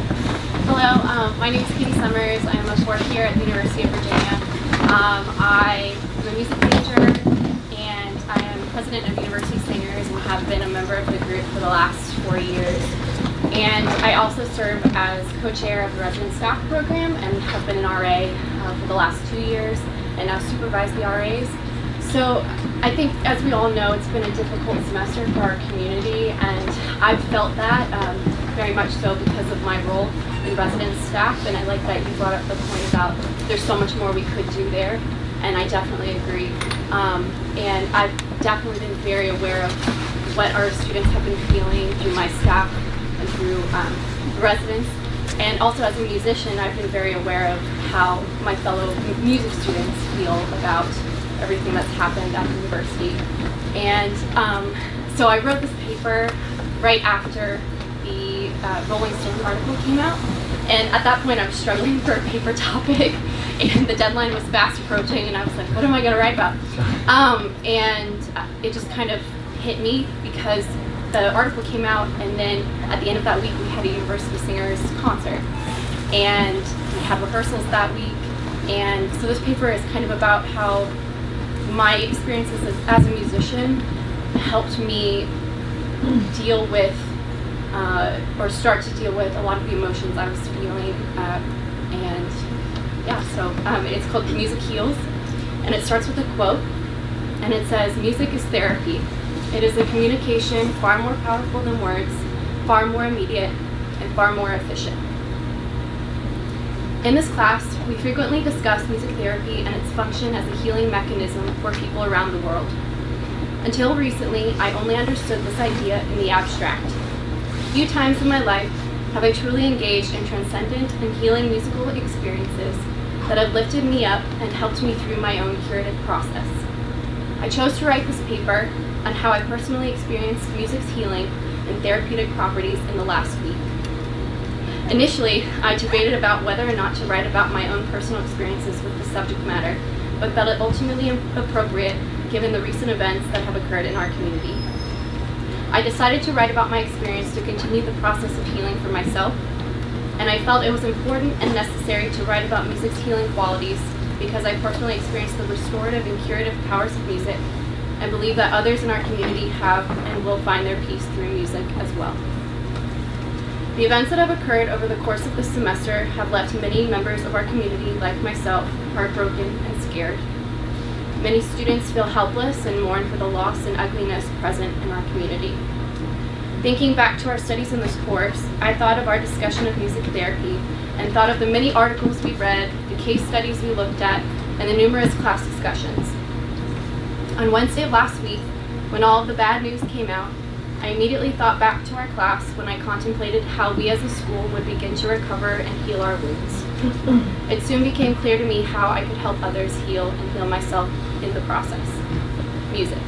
Hello, my name is Katie Summers. I'm a fourth year at the University of Virginia. I am a music major and I am president of University Singers and have been a member of the group for the last 4 years. And I also serve as co-chair of the resident staff program and have been an RA for the last 2 years and now supervise the RAs. So I think, as we all know, it's been a difficult semester for our community, and I've felt that very much so because of my role in resident staff. And I like that you brought up the point about there's so much more we could do there, and I definitely agree. And I've definitely been very aware of what our students have been feeling through my staff and through residents. And also as a musician, I've been very aware of how my fellow music students feel about everything that's happened at the university. And so I wrote this paper right after the Rolling Stone article came out. And at that point I was struggling for a paper topic and the deadline was fast approaching and I was like, what am I gonna write about? And it just kind of hit me because the article came out and then at the end of that week we had a University Singers concert. And we had rehearsals that week. And so this paper is kind of about how my experiences as a musician helped me deal with, or start to deal with a lot of the emotions I was feeling. And yeah, so it's called Music Heals, and it starts with a quote, and it says, "Music is therapy. It is a communication far more powerful than words, far more immediate, and far more efficient." In this class, we frequently discuss music therapy and its function as a healing mechanism for people around the world. Until recently, I only understood this idea in the abstract. Few times in my life have I truly engaged in transcendent and healing musical experiences that have lifted me up and helped me through my own curative process. I chose to write this paper on how I personally experienced music's healing and therapeutic properties in the last week. Initially, I debated about whether or not to write about my own personal experiences with the subject matter, but felt it ultimately appropriate given the recent events that have occurred in our community. I decided to write about my experience to continue the process of healing for myself, and I felt it was important and necessary to write about music's healing qualities because I personally experienced the restorative and curative powers of music and believe that others in our community have and will find their peace through music as well. The events that have occurred over the course of this semester have left many members of our community, like myself, heartbroken and scared. Many students feel helpless and mourn for the loss and ugliness present in our community. Thinking back to our studies in this course, I thought of our discussion of music therapy and thought of the many articles we read, the case studies we looked at, and the numerous class discussions. On Wednesday of last week, when all of the bad news came out, I immediately thought back to our class when I contemplated how we as a school would begin to recover and heal our wounds. It soon became clear to me how I could help others heal and heal myself in the process. Music.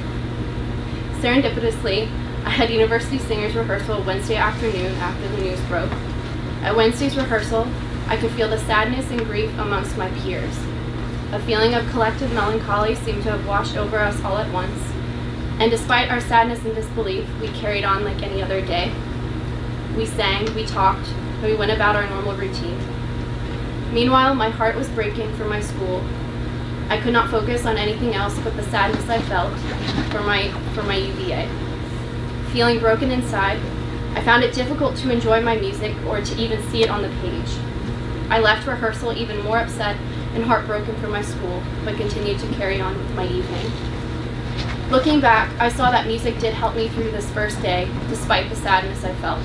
Serendipitously, I had University Singers rehearsal Wednesday afternoon after the news broke. At Wednesday's rehearsal, I could feel the sadness and grief amongst my peers. A feeling of collective melancholy seemed to have washed over us all at once. And despite our sadness and disbelief, we carried on like any other day. We sang, we talked, and we went about our normal routine. Meanwhile, my heart was breaking for my school. I could not focus on anything else but the sadness I felt for my UVA. Feeling broken inside, I found it difficult to enjoy my music or to even see it on the page. I left rehearsal even more upset and heartbroken for my school, but continued to carry on with my evening. Looking back, I saw that music did help me through this first day, despite the sadness I felt.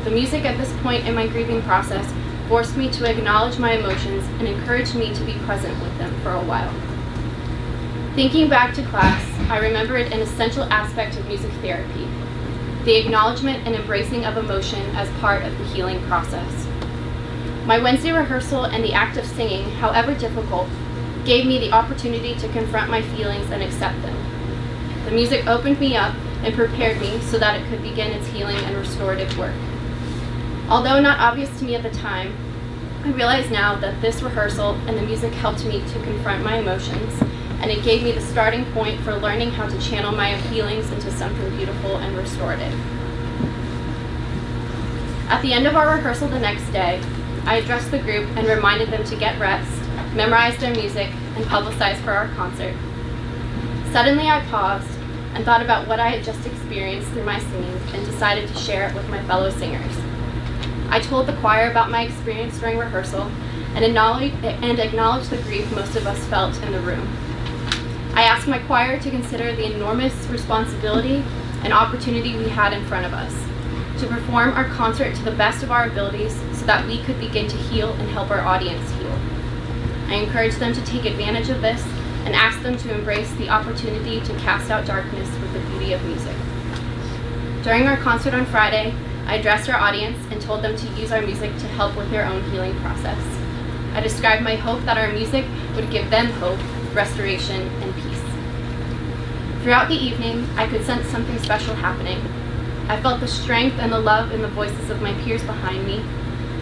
The music at this point in my grieving process forced me to acknowledge my emotions and encouraged me to be present with them for a while. Thinking back to class, I remembered an essential aspect of music therapy, the acknowledgement and embracing of emotion as part of the healing process. My Wednesday rehearsal and the act of singing, however difficult, gave me the opportunity to confront my feelings and accept them. The music opened me up and prepared me so that it could begin its healing and restorative work. Although not obvious to me at the time, I realize now that this rehearsal and the music helped me to confront my emotions, and it gave me the starting point for learning how to channel my feelings into something beautiful and restorative. At the end of our rehearsal the next day, I addressed the group and reminded them to get rest, memorize their music, and publicize for our concert. Suddenly I paused and thought about what I had just experienced through my singing and decided to share it with my fellow singers. I told the choir about my experience during rehearsal and acknowledged the grief most of us felt in the room. I asked my choir to consider the enormous responsibility and opportunity we had in front of us, to perform our concert to the best of our abilities so that we could begin to heal and help our audience heal. I encouraged them to take advantage of this and asked them to embrace the opportunity to cast out darkness with the beauty of music. During our concert on Friday, I addressed our audience and told them to use our music to help with their own healing process. I described my hope that our music would give them hope, restoration, and peace. Throughout the evening, I could sense something special happening. I felt the strength and the love in the voices of my peers behind me,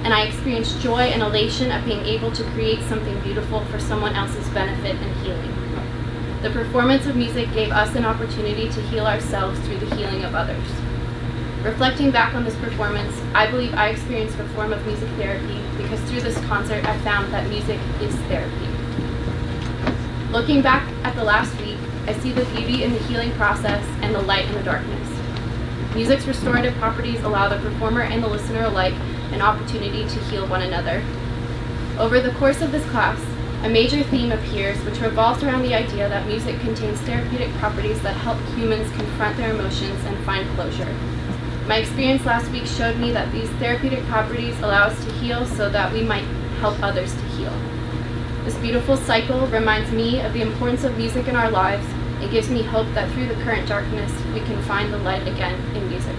and I experienced joy and elation at being able to create something beautiful for someone else's benefit and healing. The performance of music gave us an opportunity to heal ourselves through the healing of others. Reflecting back on this performance, I believe I experienced a form of music therapy because through this concert I found that music is therapy. Looking back at the last week, I see the beauty in the healing process and the light in the darkness. Music's restorative properties allow the performer and the listener alike an opportunity to heal one another. Over the course of this class, a major theme appears which revolves around the idea that music contains therapeutic properties that help humans confront their emotions and find closure. My experience last week showed me that these therapeutic properties allow us to heal so that we might help others to heal. This beautiful cycle reminds me of the importance of music in our lives. It gives me hope that through the current darkness, we can find the light again in music.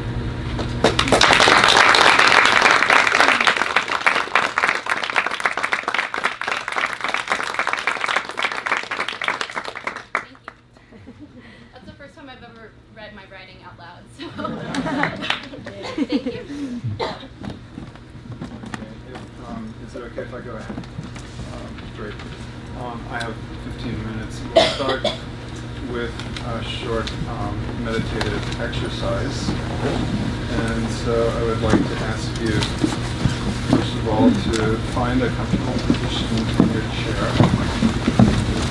Thank you. That's the first time I've ever read my writing out loud, so thank you. Is it okay if I go ahead? Great. I have 15 minutes. We'll start with a short meditative exercise. And so I would like to ask you, first of all, to find a comfortable position in your chair.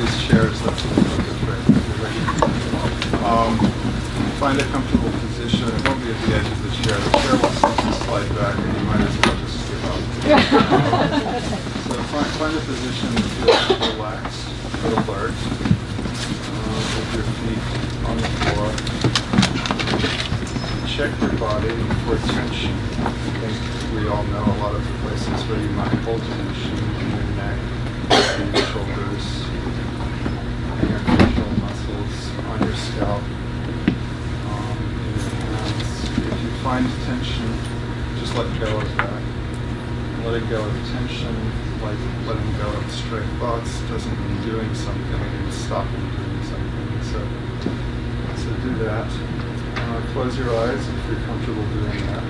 These chairs, that's what we look at. Find a comfortable position. It won't be at the edge of the chair. The chair will start to slide back, and you might as well just give up. So find a position that feels relaxed but alert, with your feet on the floor. Check your body for tension. I think we all know a lot of the places where you might hold tension in your neck, in your shoulders, in your facial muscles, on your scalp. If you find tension, just let go of that. Letting go of tension, like letting go of stray thoughts, doesn't mean doing something, it means stopping doing something. So do that. Close your eyes if you're comfortable doing that.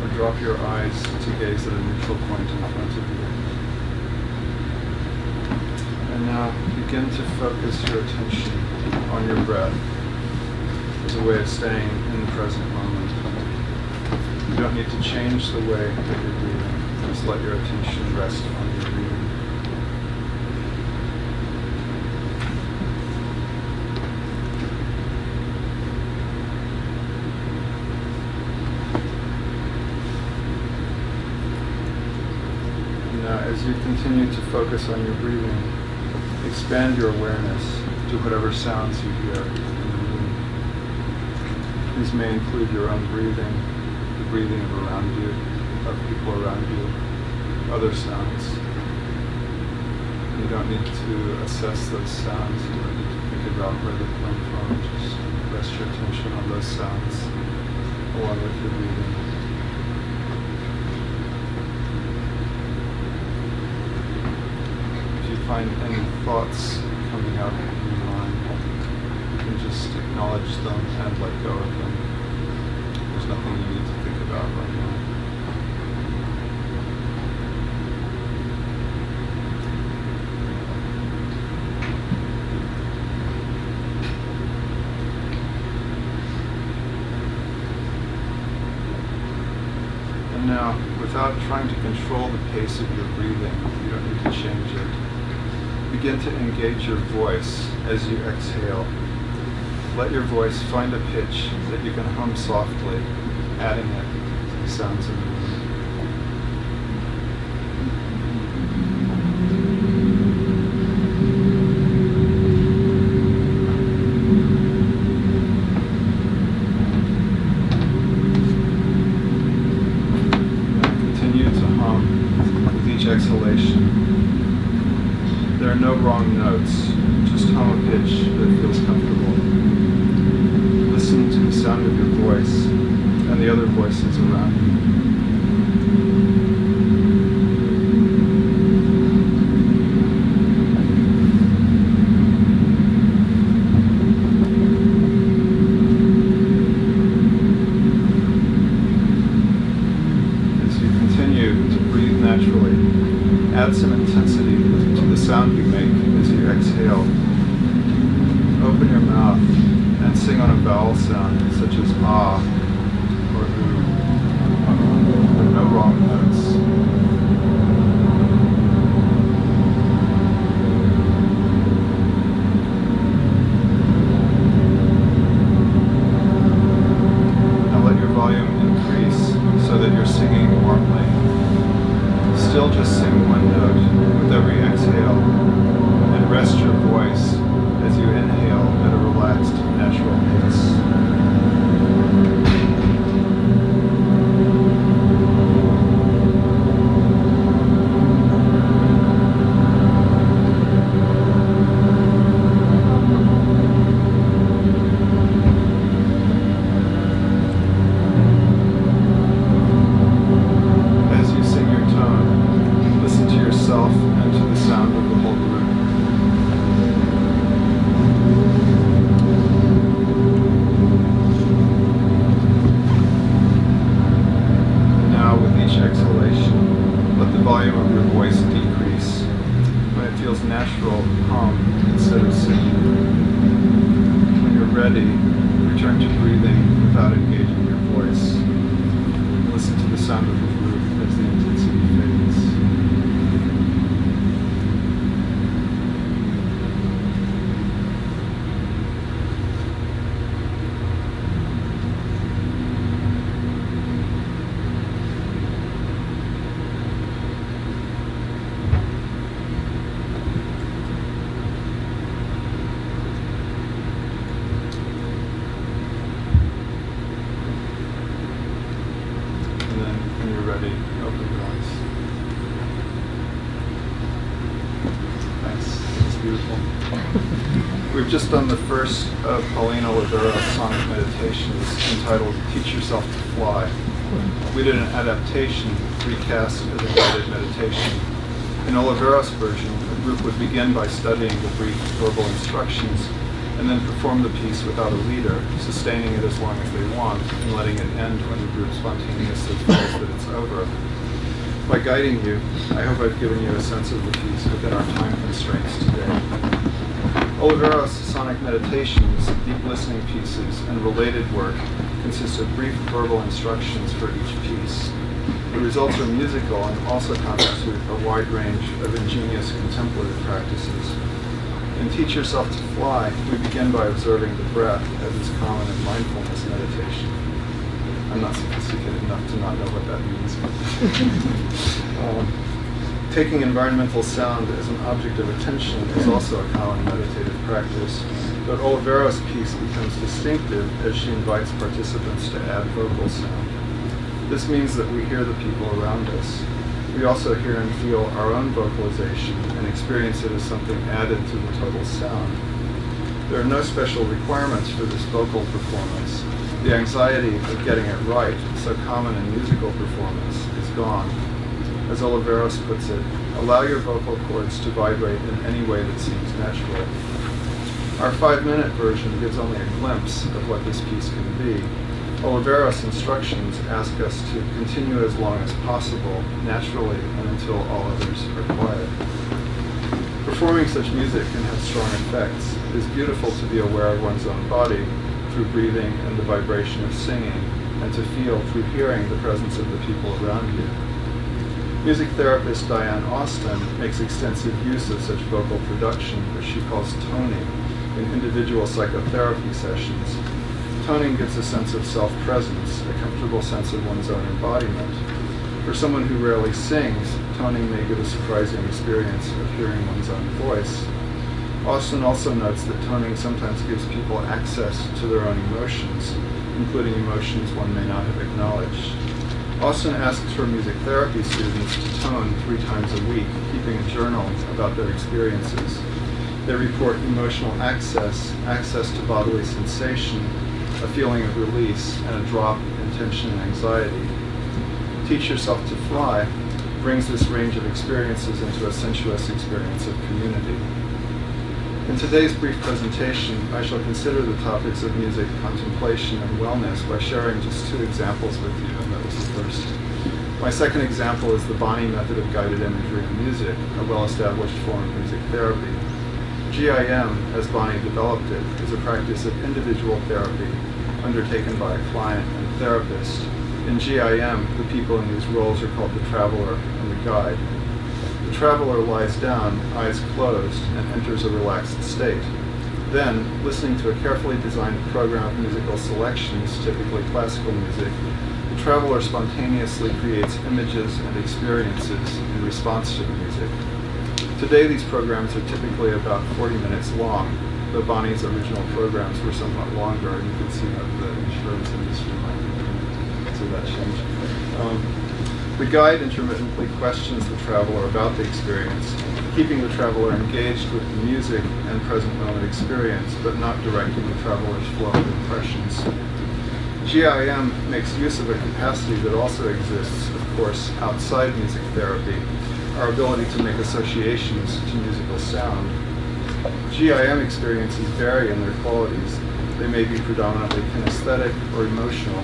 Or drop your eyes to gaze at a neutral point in front of you. And now begin to focus your attention on your breath as a way of staying in the present moment. You don't need to change the way that you're breathing. Just let your attention rest on your breathing. And now, as you continue to focus on your breathing, expand your awareness to whatever sounds you hear in the room. These may include your own breathing, the breathing of around you, of people around you, other sounds. You don't need to assess those sounds. You don't need to think about where they come from. Just rest your attention on those sounds along with your breathing. If you find any thoughts coming up in your mind, you can just acknowledge them and let go of them. There's nothing you need to think about right now. trying to control the pace of your breathing. You don't need to change it. Begin to engage your voice as you exhale. Let your voice find a pitch that you can hum softly, adding it to the sounds in the room. Continue to hum with each exhalation. There are no wrong notes, just hum a pitch that feels comfortable. Listen to the sound of your voice and the other voices around you. As you continue to breathe naturally, add some intensity to the sound you make as you exhale. Open your mouth and sing on a vowel sound such as ah or oo. There are no wrong notes. Now let your volume increase so that you're singing warmly. Still just sing one note with every exhale, and rest your voice as you inhale at a relaxed, natural pace. As you sing your tone, listen to yourself and to the sound of the whole group. Now, with each exhalation, let the volume of your voice decrease. When it feels natural, hum instead of singing. When you're ready, return to breathing without engaging your voice. Listen to the sound of the group as the intensity fades. And then, when you're ready, OpenGrounds. Thanks. It's beautiful. We've just done the first of Paulina Oliveira's sonic meditations entitled Teach Yourself to Fly. We did an adaptation, recast as a guided meditation. In Oliveira's version, the group would begin by studying the brief verbal instructions and then perform the piece without a leader, sustaining it as long as they want and letting it end when the group spontaneously feels that it's over. By guiding you, I hope I've given you a sense of the piece within our time constraints today. Oliveira's sonic meditations, deep listening pieces, and related work consist of brief verbal instructions for each piece. The results are musical and also constitute a wide range of ingenious contemplative practices. In Teach Yourself to Fly, we begin by observing the breath, as is common in mindfulness meditation. I'm not sophisticated enough to not know what that means. Taking environmental sound as an object of attention is also a common meditative practice, but Oliveira's piece becomes distinctive as she invites participants to add vocal sound. This means that we hear the people around us. We also hear and feel our own vocalization and experience it as something added to the total sound. There are no special requirements for this vocal performance. The anxiety of getting it right, so common in musical performance, is gone. As Oliveros puts it, allow your vocal cords to vibrate in any way that seems natural. Our 5-minute version gives only a glimpse of what this piece can be. Oliveros' instructions ask us to continue as long as possible, naturally, and until all others are quiet. Performing such music can have strong effects. It is beautiful to be aware of one's own body through breathing and the vibration of singing, and to feel through hearing the presence of the people around you. Music therapist Diane Austin makes extensive use of such vocal production, which she calls toning, in individual psychotherapy sessions. Toning gives a sense of self-presence, a comfortable sense of one's own embodiment. For someone who rarely sings, toning may give a surprising experience of hearing one's own voice. Austin also notes that toning sometimes gives people access to their own emotions, including emotions one may not have acknowledged. Austin asks for music therapy students to tone 3 times a week, keeping a journal about their experiences. They report emotional access to bodily sensation, a feeling of release, and a drop in tension and anxiety. Teach Yourself to Fly brings this range of experiences into a sensuous experience of community. In today's brief presentation, I shall consider the topics of music, contemplation, and wellness by sharing just 2 examples with you, and that was the first. My second example is the Bonnie method of guided imagery in music, a well-established form of music therapy. GIM, as Bonnie developed it, is a practice of individual therapy undertaken by a client and therapist. In GIM, the people in these roles are called the traveler and the guide. The traveler lies down, eyes closed, and enters a relaxed state. Then, listening to a carefully designed program of musical selections, typically classical music, the traveler spontaneously creates images and experiences in response to the music. Today, these programs are typically about 40 minutes long, though Bonnie's original programs were somewhat longer, and you can see how the insurance industry might see that change. The guide intermittently questions the traveler about the experience, keeping the traveler engaged with the music and present moment experience, but not directing the traveler's flow of impressions. GIM makes use of a capacity that also exists, of course, outside music therapy, our ability to make associations to musical sound. GIM experiences vary in their qualities. They may be predominantly kinesthetic or emotional.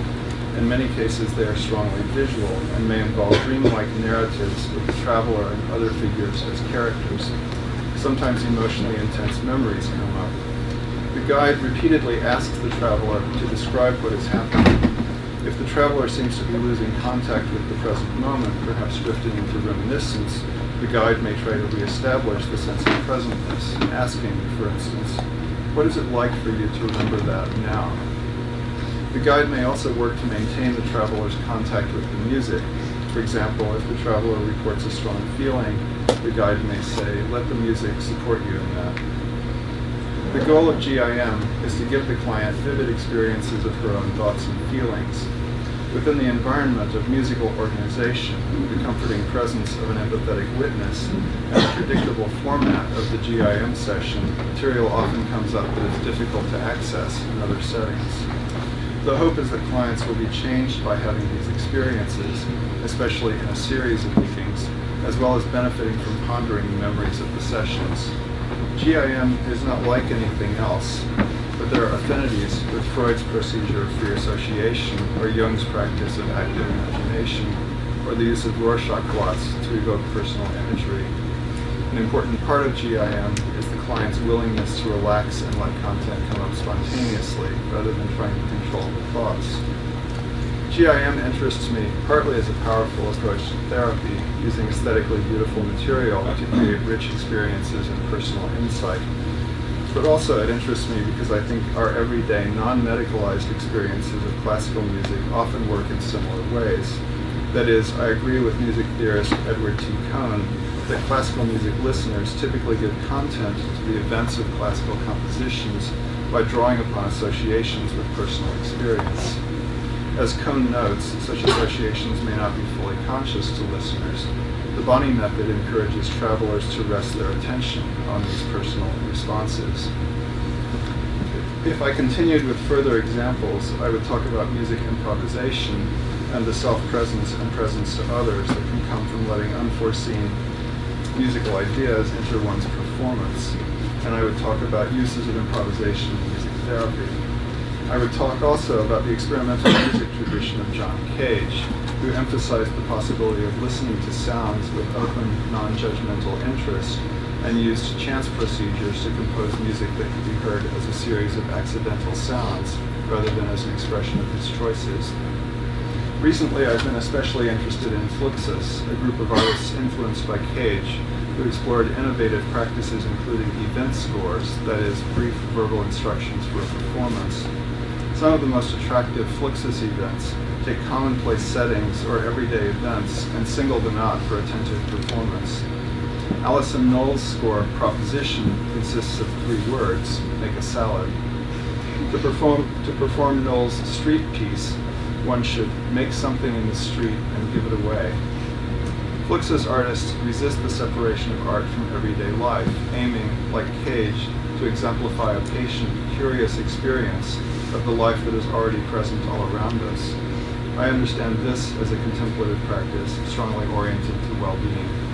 In many cases, they are strongly visual and may involve dreamlike narratives with the traveler and other figures as characters. Sometimes emotionally intense memories come up. The guide repeatedly asks the traveler to describe what is happening. If the traveler seems to be losing contact with the present moment, perhaps drifting into reminiscence, the guide may try to reestablish the sense of presentness, asking, for instance, "What is it like for you to remember that now?" The guide may also work to maintain the traveler's contact with the music. For example, if the traveler reports a strong feeling, the guide may say, "Let the music support you in that." The goal of GIM is to give the client vivid experiences of her own thoughts and feelings. Within the environment of musical organization, the comforting presence of an empathetic witness, and the predictable format of the GIM session, material often comes up that is difficult to access in other settings. The hope is that clients will be changed by having these experiences, especially in a series of meetings, as well as benefiting from pondering the memories of the sessions. GIM is not like anything else, but there are affinities with Freud's procedure of free association, or Jung's practice of active imagination, or the use of Rorschach plots to evoke personal imagery. An important part of GIM is the client's willingness to relax and let content come up spontaneously, rather than trying to control the thoughts. GIM interests me partly as a powerful approach to therapy, using aesthetically beautiful material to create rich experiences and personal insight. But also it interests me because I think our everyday non-medicalized experiences of classical music often work in similar ways. That is, I agree with music theorist Edward T. Cohn that classical music listeners typically give content to the events of classical compositions by drawing upon associations with personal experience. As Cohn notes, such associations may not be fully conscious to listeners. The Bonnie method encourages travelers to rest their attention on these personal responses. If I continued with further examples, I would talk about music improvisation and the self-presence and presence to others that can come from letting unforeseen musical ideas enter one's performance. And I would talk about uses of improvisation in music therapy. I would talk also about the experimental music tradition of John Cage, who emphasized the possibility of listening to sounds with open, non-judgmental interest, and used chance procedures to compose music that could be heard as a series of accidental sounds, rather than as an expression of his choices. Recently, I've been especially interested in Fluxus, a group of artists influenced by Cage, who explored innovative practices including event scores, that is, brief verbal instructions for a performance. Some of the most attractive Fluxus events take commonplace settings or everyday events and single them out for attentive performance. Alison Knoll's score, Proposition, consists of 3 words: make a salad. To perform Knoll's street piece, one should make something in the street and give it away. Fluxus artists resist the separation of art from everyday life, aiming, like Cage, to exemplify a patient, curious experience of the life that is already present all around us. I understand this as a contemplative practice strongly oriented to well-being.